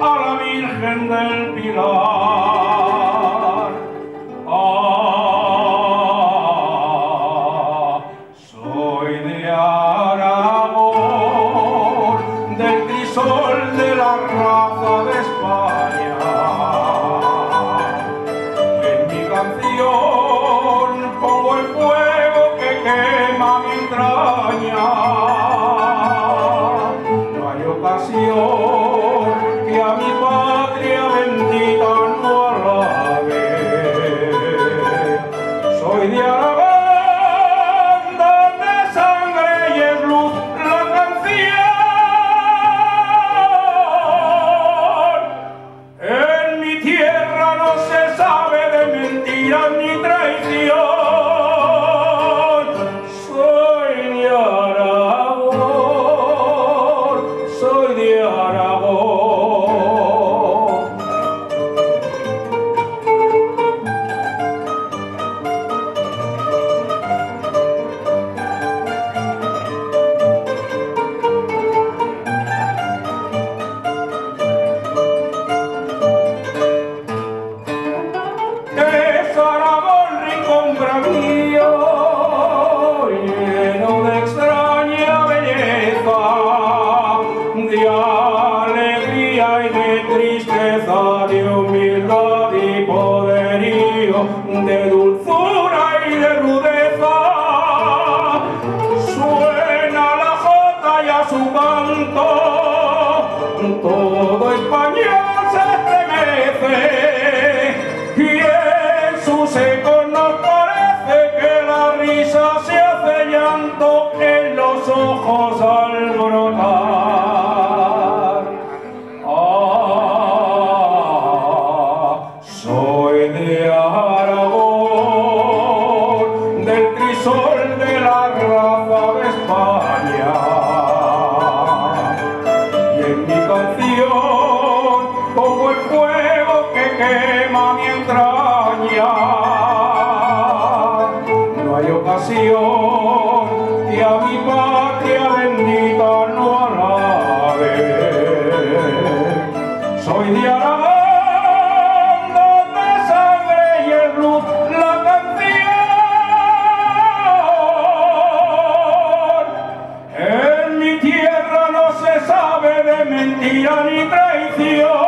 a la Virgen del Pilar. Soy de Aragón, del crisol de la raza de España. En mi canción pongo el fuego que quema mi entraña. No hay ocasión que a mi patria bendita no alabe. Soy de Aragón, donde sangre y es luz la canción. En mi tierra no se sabe de mentiras ni traición. Soy de Aragón, soy de Aragón. Es Aragón, rincón bravío, lleno de extraña belleza, de alegría y de tristeza, de humildad y poderío, de dulzura y de rudeza. Suena la jota y a su canto todo español se estremece, y en sus ecos nos parece que la risa se hace llanto en los ojos al brotar. Soy de Aragón, del crisol de la raza de España. Y en mi canción pongo el fuego que quema mi entraña. No hay ocasión que a mi patria bendita no alabe. Soy de Aragón, donde sangre y es luz la canción. En mi tierra no se sabe de mentira ni traición.